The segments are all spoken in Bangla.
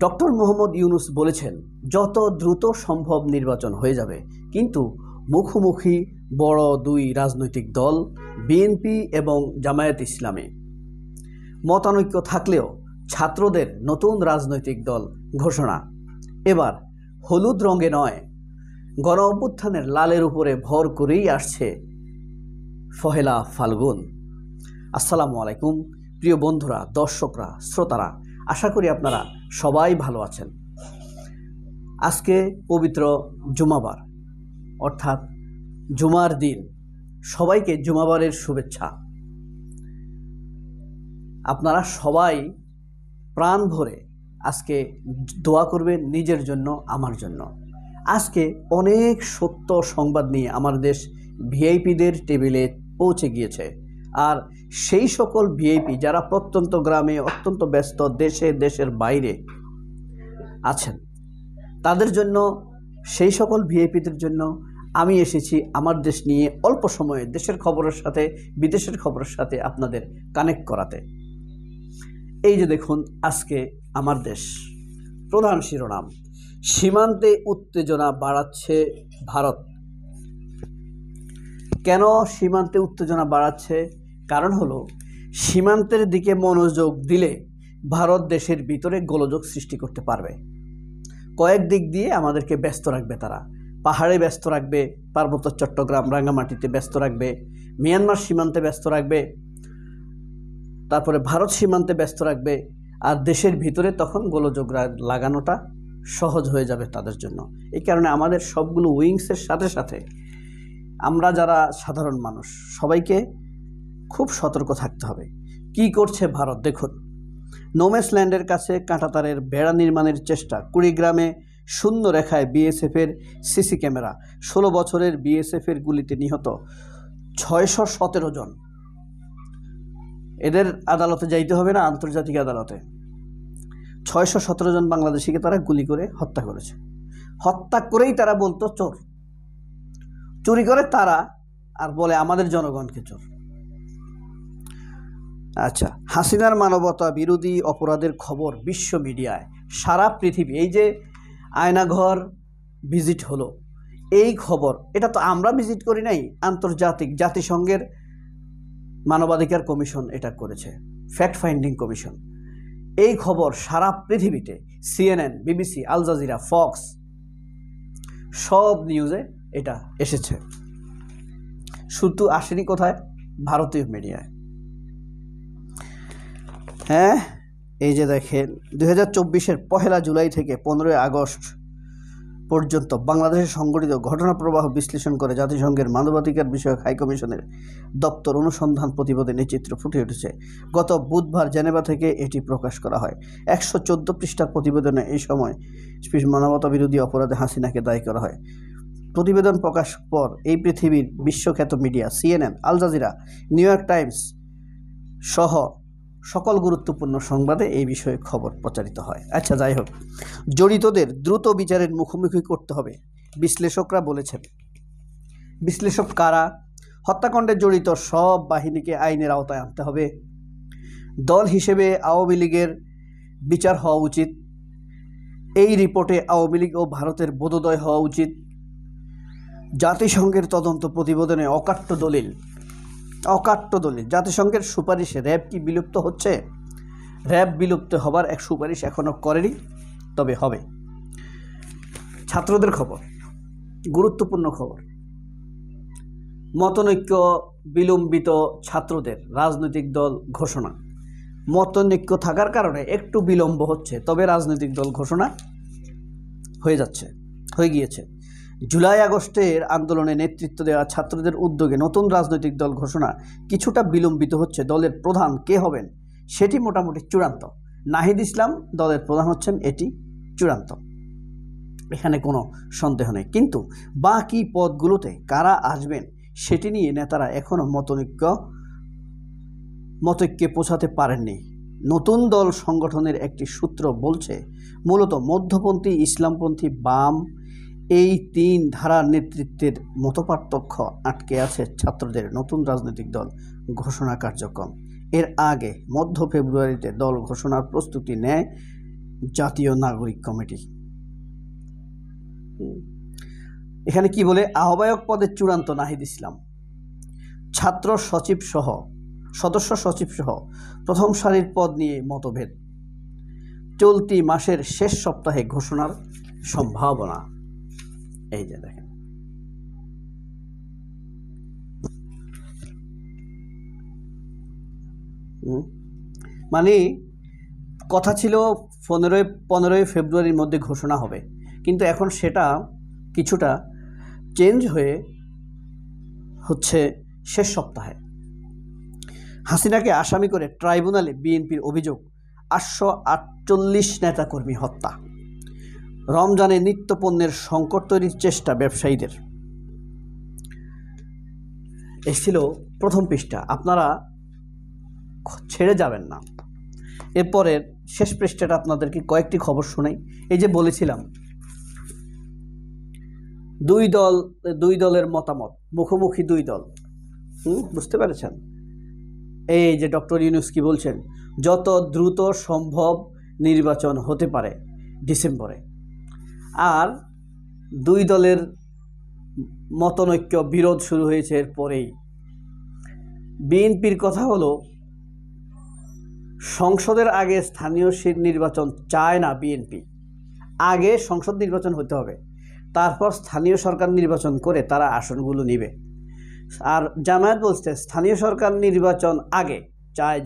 ডক্টর মোহাম্মদ ইউনূস বলেছেন, যত দ্রুত সম্ভব নির্বাচন হয়ে যাবে, কিন্তু মুখোমুখি বড় দুই রাজনৈতিক দল বিএনপি এবং জামায়াত ইসলামী। মতানৈক্য থাকলেও ছাত্রদের নতুন রাজনৈতিক দল ঘোষণা। এবার হলুদ রঙে নয়, গণ অভ্যুত্থানের লালের উপরে ভর করেই আসছে পহেলা ফাল্গুন। আসসালামু আলাইকুম প্রিয় বন্ধুরা, দর্শকরা, শ্রোতারা, আশা করি আপনারা সবাই ভালো আছেন। আজকে পবিত্র জুমাবার, অর্থাৎ জুমার দিন। সবাইকে জুমাবারের শুভেচ্ছা। আপনারা সবাই প্রাণ ভরে আজকে দোয়া করবেন নিজের জন্য, আমার জন্য। আজকে অনেক সত্য সংবাদ নিয়ে আমার দেশ ভিআইপিদের টেবিলে পৌঁছে গিয়েছে। আর সেই সকল ভিআইপি যারা প্রত্যন্ত গ্রামে, অত্যন্ত ব্যস্ত দেশের বাইরে আছেন, তাদের জন্য, সেই সকল ভিআইপিদের জন্য আমি এসেছি আমার দেশ নিয়ে অল্প সময়ে দেশের খবরের সাথে বিদেশের খবরের সাথে আপনাদের কানেক্ট করাতে। এই যে দেখুন, আজকে আমার দেশ প্রধান শিরোনাম, সীমান্তে উত্তেজনা বাড়াচ্ছে ভারত। কেন সীমান্তে উত্তেজনা বাড়াচ্ছে? কারণ হলো, সীমান্তের দিকে মনোযোগ দিলে ভারত দেশের ভিতরে গোলযোগ সৃষ্টি করতে পারবে। কয়েক দিক দিয়ে আমাদেরকে ব্যস্ত রাখবে তারা। পাহাড়ে ব্যস্ত রাখবে, পার্বত্য চট্টগ্রাম রাঙ্গামাটিতে ব্যস্ত রাখবে, মিয়ানমার সীমান্তে ব্যস্ত রাখবে, তারপরে ভারত সীমান্তে ব্যস্ত রাখবে। আর দেশের ভিতরে তখন গোলযোগ লাগানোটা সহজ হয়ে যাবে তাদের জন্য। এই কারণে আমাদের সবগুলো উইংসের সাথে সাথে আমরা যারা সাধারণ মানুষ, সবাইকে খুব সতর্ক থাকতে হবে। কি করছে ভারত দেখুন। নোম্যান্স ল্যান্ডের কাছে কাঁটাতারের বেড়া নির্মাণের চেষ্টা। কুড়িগ্রামে শূন্য রেখায় বিএসএফের সিসি ক্যামেরা। 16 বছরের বিএসএফের গুলিতে নিহত 617 জন। এদের আদালতে যাইতে হবে না, আন্তর্জাতিক আদালতে। 617 জন বাংলাদেশিকে তারা গুলি করে হত্যা করেছে। হত্যা করেই তারা বলতো চোর। চুরি করে তারা, আর বলে আমাদের জনগণকে চোর। আচ্ছা, হাসিনার মানবতা বিরোধী অপরাধের খবর বিশ্ব মিডিয়ায়, সারা পৃথিবী। এই যে আয়নাঘর ভিজিট হলো, এই খবর, এটা তো আমরা ভিজিট করি নাই, আন্তর্জাতিক জাতিসংঘের মানবাধিকার কমিশন এটা করেছে, ফ্যাক্ট ফাইন্ডিং কমিশন। এই খবর সারা পৃথিবীতে CNN, BBC, Al Jazeera, Fox, সব নিউজে এটা এসেছে। শুধু আসেনি কোথায়? ভারতীয় মিডিয়ায়। হ্যাঁ, এই যে দেখেন, 2024-এর 1 জুলাই থেকে 15 আগস্ট পর্যন্ত বাংলাদেশে সংঘটিত ঘটনা প্রবাহ বিশ্লেষণ করে জাতিসংঘের মানবাধিকার বিষয়ক হাইকমিশনের দপ্তর অনুসন্ধান প্রতিবেদনে চিত্র ফুটে উঠেছে। গত বুধবার জেনেভা থেকে এটি প্রকাশ করা হয়। 114 পৃষ্ঠার প্রতিবেদনে এই সময় মানবতা বিরোধী অপরাধে হাসিনাকে দায়ী করা হয়। প্রতিবেদন প্রকাশ পর এই পৃথিবীর বিশ্বখ্যাত media CNN, Al Jazeera, New York Times সহ সকল গুরুত্বপূর্ণ সংবাদে এই বিষয়ে খবর প্রচারিত হয়। আচ্ছা, যাই হোক, জড়িতদের দ্রুত বিচারের মুখোমুখি করতে হবে, বিশ্লেষকরা বলেছেন। বিশ্লেষক কারা? হত্যাকাণ্ডে জড়িত সব বাহিনীকে আইনের আওতায় আনতে হবে। দল হিসেবে আওয়ামী লীগের বিচার হওয়া উচিত। এই রিপোর্টে আওয়ামী লীগ ও ভারতের বোধোদয় হওয়া উচিত। জাতিসংঘের তদন্ত প্রতিবেদনে অকাট্য দলিল। জাতিসংঘের সুপারিশে র্যাব কি বিলুপ্ত হচ্ছে? র্যাব বিলুপ্ত হবার এক সুপারিশ এখনো করেনি, তবে হবে। ছাত্রদের খবর, গুরুত্বপূর্ণ খবর। মতনৈক্য বিলম্বিত ছাত্রদের রাজনৈতিক দল ঘোষণা। মতনৈক্য থাকার কারণে একটু বিলম্ব হচ্ছে, তবে রাজনৈতিক দল ঘোষণা হয়ে গিয়েছে। জুলাই আগস্টের আন্দোলনে নেতৃত্ব দেওয়া ছাত্রদের উদ্যোগে নতুন রাজনৈতিক দল ঘোষণা কিছুটা বিলম্বিত হচ্ছে। দলের প্রধান কে হবেন সেটি মোটামুটি চূড়ান্ত। নাহিদ ইসলাম দলের প্রধান হচ্ছেন, এটি চূড়ান্ত, এখানে কোনো সন্দেহ নেই। কিন্তু বাকি পদগুলোতে কারা আসবেন সেটি নিয়ে নেতারা এখনও মতৈক্যে পৌঁছাতে পারেননি। নতুন দল সংগঠনের একটি সূত্র বলছে, মূলত মধ্যপন্থী, ইসলামপন্থী, বাম, এই 3 ধারার নেতৃত্বের মতপার্থক্য আটকে আছে ছাত্রদের নতুন রাজনৈতিক দল ঘোষণা কার্যক্রম। এর আগে মধ্য ফেব্রুয়ারিতে দল ঘোষণার প্রস্তুতি নেয় জাতীয় নাগরিক কমিটি। এখানে কি বলে, আহ্বায়ক পদের চূড়ান্ত নাহিদ ইসলাম, ছাত্র সচিব সহ সদস্য সচিব সহ প্রথম সারির পদ নিয়ে মতভেদ, চলতি মাসের শেষ সপ্তাহে ঘোষণার সম্ভাবনা। এই যে দেখেন, মানে কথা ছিল 15ই ফেব্রুয়ারির মধ্যে ঘোষণা হবে, কিন্তু এখন সেটা কিছুটা চেঞ্জ হয়ে হচ্ছে শেষ সপ্তাহে। হাসিনাকে আসামি করে ট্রাইব্যুনালে বিএনপির অভিযোগ 848 নেতাকর্মী হত্যা, রমজানে নিত্যপণ্যের সংকট তৈরির চেষ্টা ব্যবসায়ীদের। এই ছিল প্রথম পৃষ্ঠা, আপনারা ছেড়ে যাবেন না। এরপরের শেষ পৃষ্ঠাটা আপনাদেরকে কয়েকটি খবর শোনাই। এই যে বলেছিলাম দুই দলের মতামত, মুখোমুখি দুই দল, বুঝতে পেরেছেন? এই যে ডক্টর ইউনূস কি বলছেন, যত দ্রুত সম্ভব নির্বাচন হতে পারে ডিসেম্বরে। আর দুই দলের মতনৈক্য বিরোধ শুরু হয়েছে এরপরেই। বিএনপির কথা হলো সংসদের আগে স্থানীয় নির্বাচন চায় না বিএনপি, আগে সংসদ নির্বাচন হতে হবে, তারপর স্থানীয় সরকার নির্বাচন করে তারা আসনগুলো নেবে। আর জামায়াত বলছে স্থানীয় সরকার নির্বাচন আগে চায়,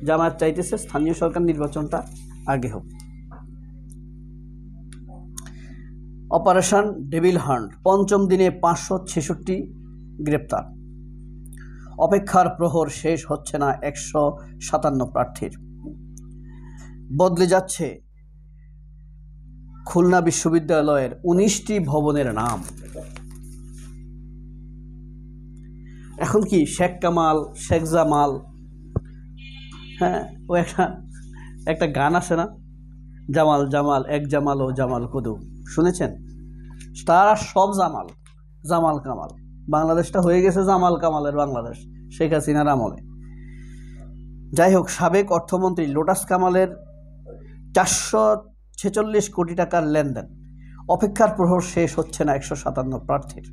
জামায়াত চাইতেছে স্থানীয় সরকার নির্বাচনটা আগে হোক। অপারেশন ডেভিল হান্ট, পঞ্চম দিনে 566 গ্রেপ্তার, অপেক্ষার প্রহর শেষ হচ্ছে না 157 প্রার্থীর। বদলে যাচ্ছে খুলনা বিশ্ববিদ্যালয়ের 19টি ভবনের নাম। এখন কি শেখ কামাল, শেখ জামাল, হ্যাঁ ও একটা গান আছে না, জামাল জামাল এক জামাল ও জামাল কদু, শুনেছেন? তারা সব জামাল কামাল। বাংলাদেশটা হয়ে গেছে জামাল কামালের বাংলাদেশ শেখ হাসিনার আমলে। যাই হোক, সাবেক অর্থমন্ত্রী লোটাস কামালের 446 কোটি টাকার লেনদেন, অপেক্ষার প্রহর শেষ হচ্ছে না 157 প্রার্থীর।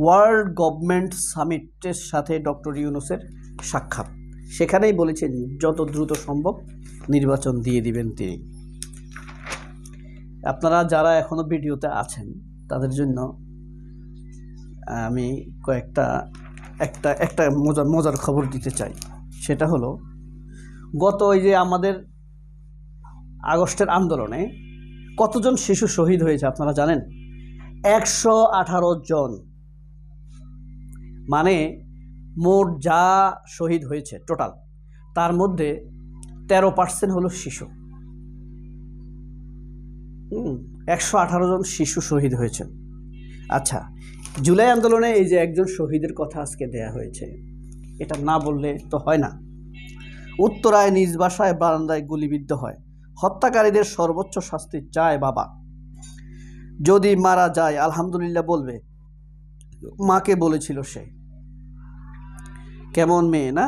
ওয়ার্ল্ড গভর্নমেন্ট সামিটের সাথে ডক্টর ইউনূসের সাক্ষাৎ, সেখানেই বলেছেন যত দ্রুত সম্ভব নির্বাচন দিয়ে দিবেন তিনি। আপনারা যারা এখনো ভিডিওতে আছেন তাদের জন্য আমি একটা মজার খবর দিতে চাই। সেটা হলো, গত ওই যে আমাদের আগস্টের আন্দোলনে কতজন শিশু শহীদ হয়েছে আপনারা জানেন? 118 জন। মানে মোট যা শহীদ হয়েছে টোটাল, তার মধ্যে 13% হলো শিশু। 118 জন শিশু শহীদ হয়েছে। আচ্ছা, জুলাই আন্দোলনে এই যে একজন শহীদের কথা আজকে দেয়া হয়েছে, এটা না বললে তো হয় না। উত্তরায় নিজ বাসায় বারান্দায় গুলিবিদ্ধ হয়, হত্যাকারীদের সর্বোচ্চ শাস্তি চায় বাবা। যদি মারা যায় আলহামদুলিল্লাহ বলবে, মাকে বলেছিল সে। কেমন মেয়ে না?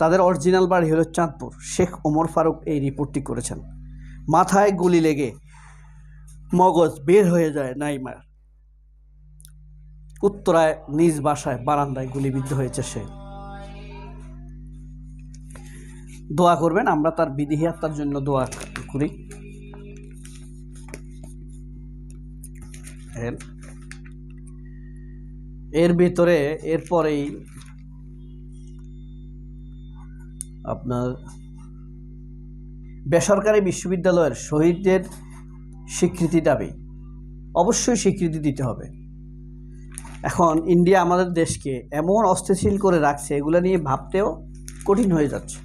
তাদের অরিজিনাল বাড়ি হলো চাঁদপুর। শেখ ওমর ফারুক এই রিপোর্টটি করেছেন। মাথায় গুলি লেগে মগজ বের হয়ে যায় নাইমার। উত্তরায় নিজ বাসায় বারান্দায় গুলিবিদ্ধ হয়েছে সে। দোয়া করবেন, আমরা তার বিদেহী আত্মার জন্য দোয়া করি। এর ভিতরে এরপরেই আপনার বেসরকারি বিশ্ববিদ্যালয়ের শহীদদের স্বীকৃতি দাবি, অবশ্যই স্বীকৃতি দিতে হবে। এখন ইন্ডিয়া আমাদের দেশকে এমন অস্থিতিশীল করে রাখছে, এগুলো নিয়ে ভাবতেও কঠিন হয়ে যাচ্ছে।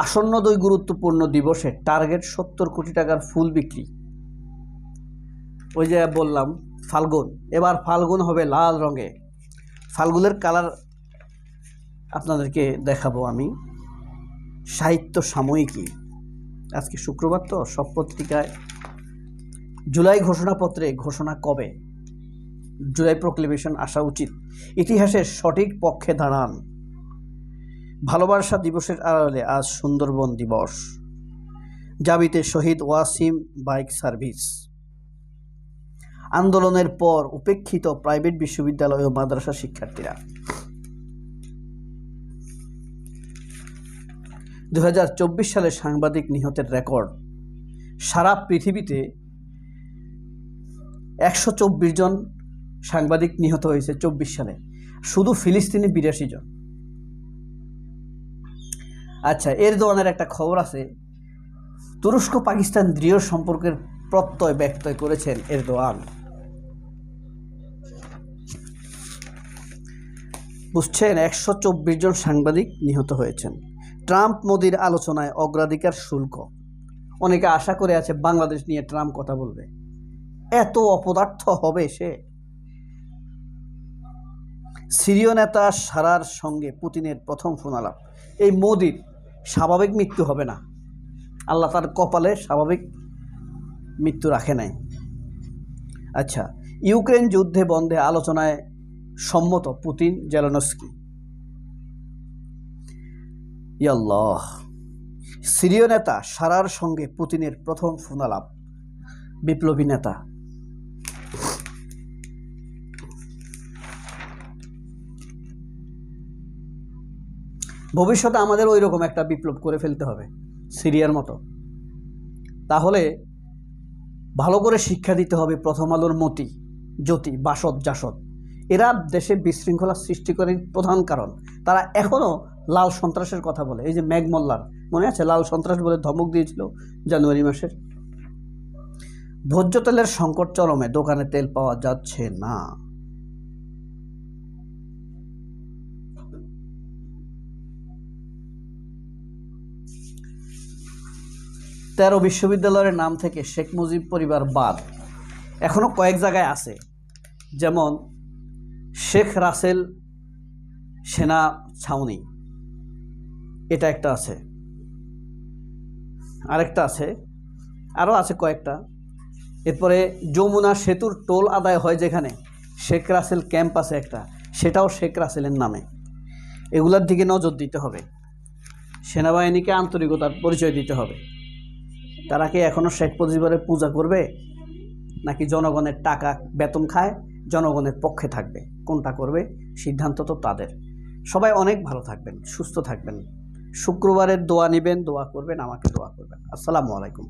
আসন্ন 2 গুরুত্বপূর্ণ দিবসে টার্গেট 70 কোটি টাকার ফুল বিক্রি। ওই যে বললাম ফাল্গুন, এবার ফাল্গুন হবে লাল রঙে। ফাল্গুনের কালার আপনাদেরকে দেখাবো আমি। সাহিত্য সাময়িকী, আজকে শুক্রবার তো, সব পত্রিকায় জুলাই ঘোষণাপত্রে ঘোষণা কবে, জুলাই প্রক্লেমেশন আসা উচিত, ইতিহাসের সঠিক পক্ষে দাঁড়ান, ভালোবাসা দিবসের আড়ালে আজ সুন্দরবন দিবস। জাবিতে শহীদ ওয়াসিম বাইক সার্ভিস। আন্দোলনের পর উপেক্ষিত প্রাইভেট বিশ্ববিদ্যালয় ও মাদ্রাসা শিক্ষার্থীরা। 2024 সালে সাংবাদিক নিহতের রেকর্ড। সারা পৃথিবীতে 124 জন সাংবাদিক নিহত হয়েছে 24 সালে, শুধু ফিলিস্তিনে 82 জন। আচ্ছা, এরদোয়ানের একটা খবর আছে, তুরস্ক পাকিস্তান দৃঢ় সম্পর্কের প্রত্যয় ব্যক্ত করেছেন এরদোয়ান। বুঝছেন, 124 জন সাংবাদিক নিহত হয়েছেন। ট্রাম্প মোদির আলোচনায় অগ্রাধিকার শুল্ক। অনেকে আশা করে আছে বাংলাদেশ নিয়ে ট্রাম্প কথা বলবে। এত অপদার্থ হবে সে? সিরীয় নেতা সারার সঙ্গে পুতিনের প্রথম ফোন আলাপ। এই মোদির স্বাভাবিক মৃত্যু হবে না, আল্লাহ তার কপালে স্বাভাবিক মৃত্যু রাখে নাই। আচ্ছা, ইউক্রেন যুদ্ধে বন্ধে আলোচনায় সম্মত পুতিন জেলেনস্কি। ইয়াল্লাহ, সিরীয় নেতা সারার সঙ্গে পুতিনের প্রথম ফোন আলাপ। বিপ্লবী নেতা। ভবিষ্যতে আমাদের ওই রকম একটা বিপ্লব করে ফেলতে হবে সিরিয়ার মতো। তাহলে ভালো করে শিক্ষা দিতে হবে প্রথম আলোর মতি, জ্যোতি, বাসদ, জাসদ। এরা দেশে বিশৃঙ্খলা সৃষ্টি করার প্রধান কারণ। তারা এখনও লাল সন্ত্রাসের কথা বলে। এই যে মেঘ মোল্লার, মনে আছে, লাল সন্ত্রাস বলে ধমক দিয়েছিল জানুয়ারি মাসের। ভোজ্য তেলের সংকট চরমে, দোকানে তেল পাওয়া যাচ্ছে না। তেরো বিশ্ববিদ্যালয়ের নাম থেকে শেখ মুজিব পরিবার বাদ। এখনো কয়েক জায়গায় আছে, যেমন শেখ রাসেল সেনা ছাউনি, এটা একটা আছে, আরেকটা আছে, আরও আছে কয়েকটা। এরপরে যমুনা সেতুর টোল আদায় হয় যেখানে, শেখ রাসেল ক্যাম্প আছে একটা, সেটাও শেখ রাসেলের নামে। এগুলার দিকে নজর দিতে হবে। সেনাবাহিনীকে আন্তরিকতার পরিচয় দিতে হবে। তারা কি এখনও শেখ মুজিবের পূজা করবে, নাকি জনগণের টাকা বেতন খায় জনগণের পক্ষে থাকবে? কোনটা করবে সিদ্ধান্ত তো তাদের। সবাই অনেক ভালো থাকবেন, সুস্থ থাকবেন। শুক্রবারের দোয়া নেবেন, দোয়া করবেন, আমাকে দোয়া করবেন। আসসালামু আলাইকুম।